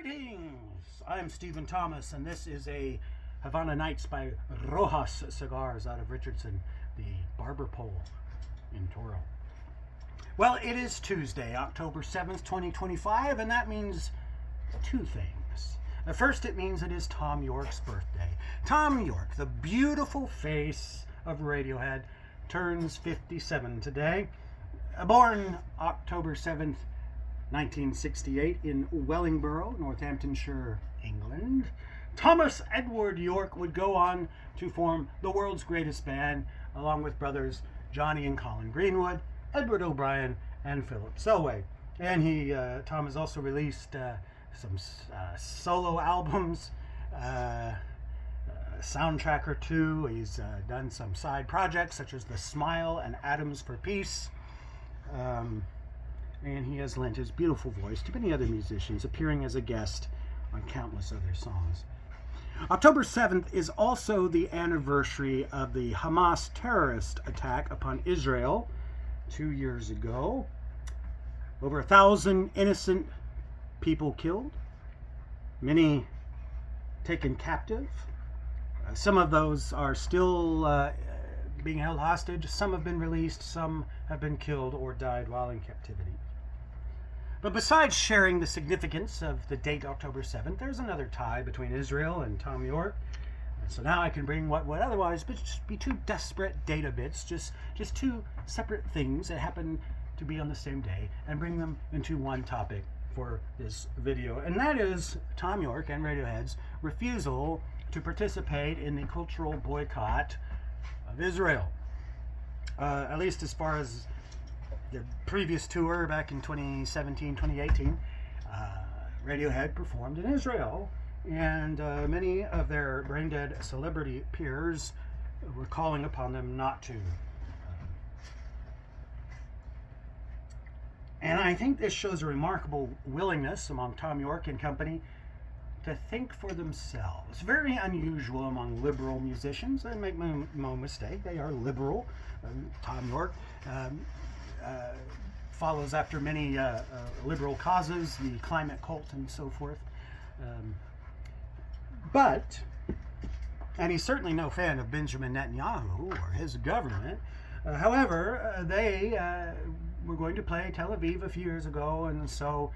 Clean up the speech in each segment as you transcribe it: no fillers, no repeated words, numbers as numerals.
Greetings! I'm Stephen Thomas, and this is a Havana Nights by Rojas Cigars out of Richardson, the barber pole in Toro. Well, it is Tuesday, October 7th, 2025, and that means two things. First, it means it is Thom Yorke's birthday. Thom Yorke, the beautiful face of Radiohead, turns 57 today. Born October 7th, 1968 in Wellingborough, Northamptonshire, England, Thomas Edward Yorke would go on to form the world's greatest band, along with brothers Johnny and Colin Greenwood, Edward O'Brien, and Philip Selway. And Tom has also released some solo albums, a soundtrack or two. He's done some side projects such as The Smile and Atoms for Peace. And he has lent his beautiful voice to many other musicians, appearing as a guest on countless other songs. October 7th is also the anniversary of the Hamas terrorist attack upon Israel 2 years ago. Over 1,000 innocent people killed, many taken captive. Some of those are still being held hostage. Some have been released. Some have been killed or died while in captivity. But besides sharing the significance of the date October 7th, there's another tie between Israel and Thom Yorke. And so now I can bring what would otherwise be two desperate data bits, just two separate things that happen to be on the same day, and bring them into one topic for this video. And that is Thom Yorke and Radiohead's refusal to participate in the cultural boycott of Israel. At least as far as the previous tour back in 2017, 2018, Radiohead performed in Israel, and many of their brain-dead celebrity peers were calling upon them not to. And I think this shows a remarkable willingness among Thom Yorke and company to think for themselves. Very unusual among liberal musicians, and make no mistake, they are liberal. Thom Yorke follows after many liberal causes, the climate cult and so forth. And he's certainly no fan of Benjamin Netanyahu or his government. However, they were going to play Tel Aviv a few years ago, and so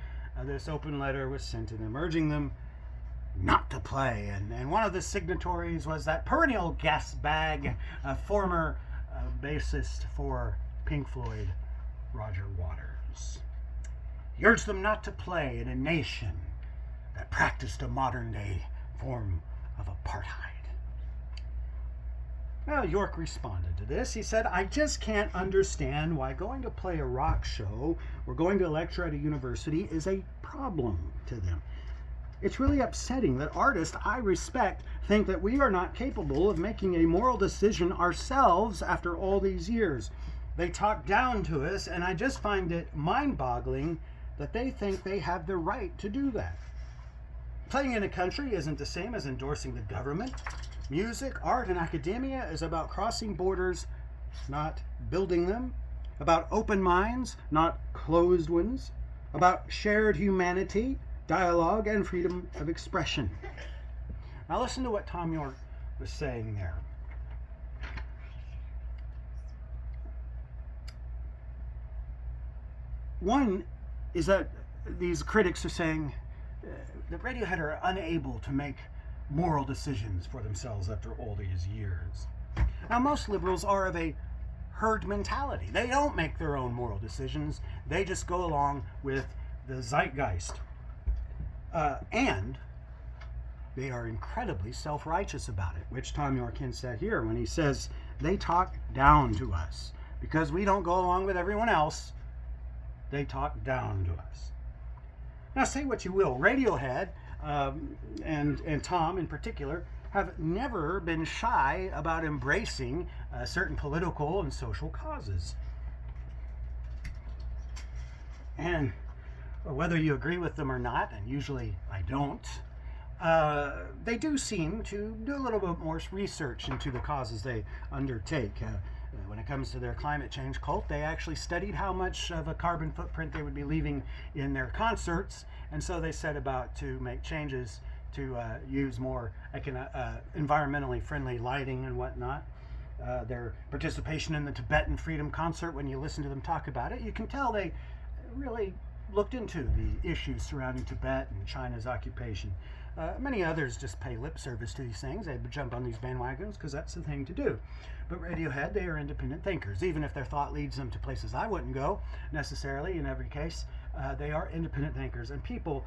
this open letter was sent to them, urging them not to play. And one of the signatories was that perennial gas bag, former bassist for Pink Floyd, Roger Waters. He urged them not to play in a nation that practiced a modern-day form of apartheid. Well, Yorke responded to this. He said, "I just can't understand why going to play a rock show or going to lecture at a university is a problem to them. It's really upsetting that artists I respect think that we are not capable of making a moral decision ourselves after all these years. They talk down to us, and I just find it mind-boggling that they think they have the right to do that. Playing in a country isn't the same as endorsing the government. Music, art, and academia is about crossing borders, not building them, about open minds, not closed ones, about shared humanity, dialogue, and freedom of expression." Now listen to what Thom Yorke was saying there. One is that these critics are saying that Radiohead are unable to make moral decisions for themselves after all these years. Now, most liberals are of a herd mentality. They don't make their own moral decisions. They just go along with the zeitgeist. And they are incredibly self-righteous about it, which Thom Yorke hints at here when he says they talk down to us. Because we don't go along with everyone else, they talk down to us. Now, say what you will, Radiohead and Tom in particular have never been shy about embracing certain political and social causes. And whether you agree with them or not, and usually I don't, they do seem to do a little bit more research into the causes they undertake. When it comes to their climate change cult, they actually studied how much of a carbon footprint they would be leaving in their concerts, and so they set about to make changes to use more environmentally friendly lighting and whatnot. Their participation in the Tibetan Freedom Concert, when you listen to them talk about it, you can tell they really looked into the issues surrounding Tibet and China's occupation. Many others just pay lip service to these things. They jump on these bandwagons because that's the thing to do. But Radiohead, they are independent thinkers. Even if their thought leads them to places I wouldn't go necessarily in every case, they are independent thinkers. And people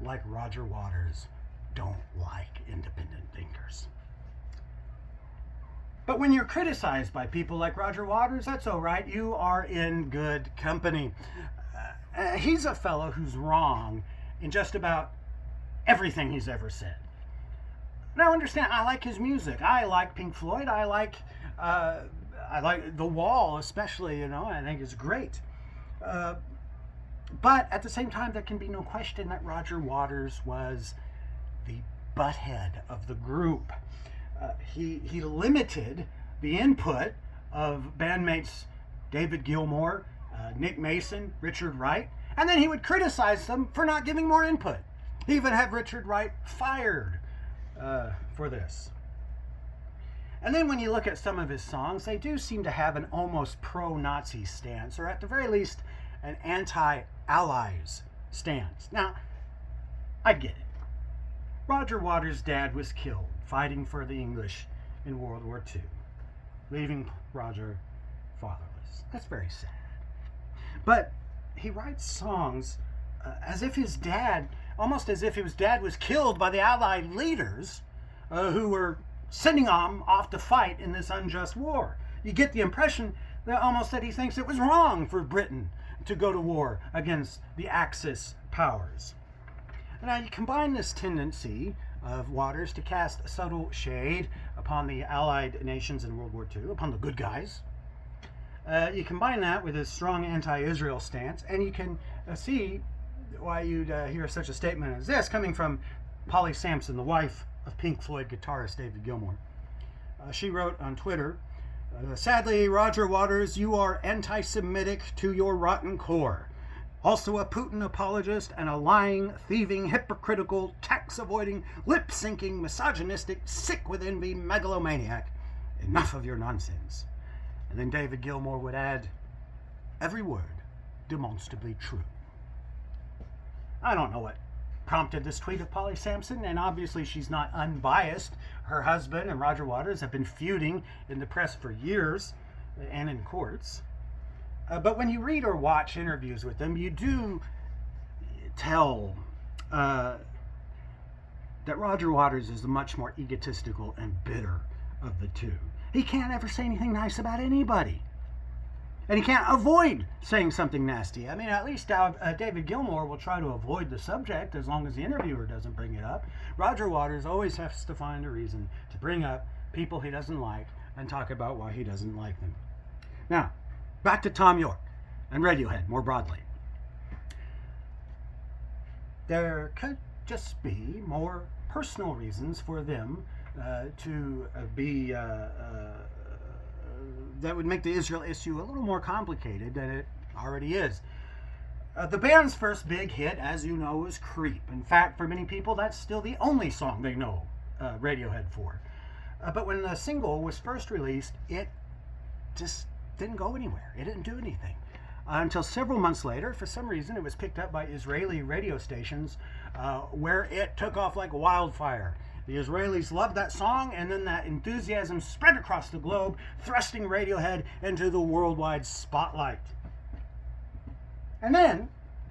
like Roger Waters don't like independent thinkers. But when you're criticized by people like Roger Waters, that's all right. You are in good company. He's a fellow who's wrong in just about everything he's ever said. Now understand, I like his music. I like Pink Floyd. I like The Wall, especially. I think it's great. But at the same time, there can be no question that Roger Waters was the butthead of the group. He limited the input of bandmates David Gilmour, Nick Mason, Richard Wright, and then he would criticize them for not giving more input. He even had Richard Wright fired for this. And then when you look at some of his songs, they do seem to have an almost pro-Nazi stance, or at the very least, an anti-Allies stance. Now, I get it. Roger Waters' dad was killed fighting for the English in World War II, leaving Roger fatherless. That's very sad. But he writes songs as if his dad, almost as if his dad was killed by the Allied leaders who were sending him off to fight in this unjust war. You get the impression that almost that he thinks it was wrong for Britain to go to war against the Axis powers. Now you combine this tendency of Waters to cast subtle shade upon the Allied nations in World War II, upon the good guys. You combine that with his strong anti-Israel stance, and you can see why you'd hear such a statement as this coming from Polly Sampson, the wife of Pink Floyd guitarist David Gilmour. She wrote on Twitter, "Sadly, Roger Waters, you are anti-Semitic to your rotten core. Also a Putin apologist and a lying, thieving, hypocritical, tax-avoiding, lip-syncing, misogynistic, sick with envy megalomaniac. Enough of your nonsense." And then David Gilmour would add, "Every word demonstrably true." I don't know what prompted this tweet of Polly Sampson, and obviously she's not unbiased. Her husband and Roger Waters have been feuding in the press for years and in courts. But when you read or watch interviews with them, you do tell that Roger Waters is the much more egotistical and bitter of the two. He can't ever say anything nice about anybody. And he can't avoid saying something nasty. I mean, at least David Gilmour will try to avoid the subject as long as the interviewer doesn't bring it up. Roger Waters always has to find a reason to bring up people he doesn't like and talk about why he doesn't like them. Now, back to Thom Yorke and Radiohead more broadly. There could just be more personal reasons for them to be that would make the Israel issue a little more complicated than it already is. The band's first big hit, as you know, is Creep. In fact, for many people, that's still the only song they know Radiohead for. But when the single was first released, it just didn't go anywhere. It didn't do anything. Until several months later, for some reason, it was picked up by Israeli radio stations where it took off like wildfire. The Israelis loved that song, and then that enthusiasm spread across the globe, thrusting Radiohead into the worldwide spotlight. And then,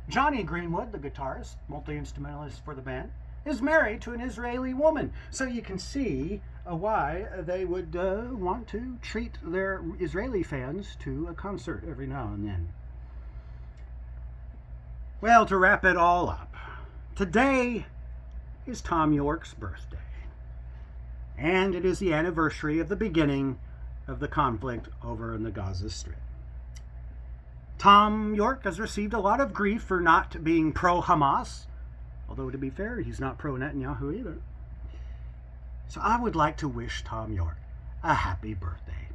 Johnny Greenwood, the guitarist, multi-instrumentalist for the band, is married to an Israeli woman. So you can see why they would want to treat their Israeli fans to a concert every now and then. Well, to wrap it all up, today is Thom Yorke's birthday. And it is the anniversary of the beginning of the conflict over in the Gaza Strip. Thom Yorke has received a lot of grief for not being pro-Hamas, although to be fair, he's not pro-Netanyahu either. So I would like to wish Thom Yorke a happy birthday.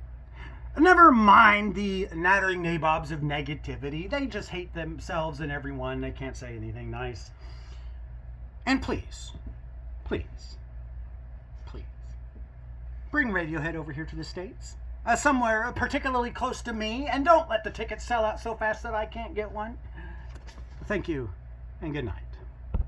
Never mind the nattering nabobs of negativity. They just hate themselves and everyone. They can't say anything nice. And please, please, please, bring Radiohead over here to the States. Somewhere particularly close to me. And don't let the tickets sell out so fast that I can't get one. Thank you, and good night.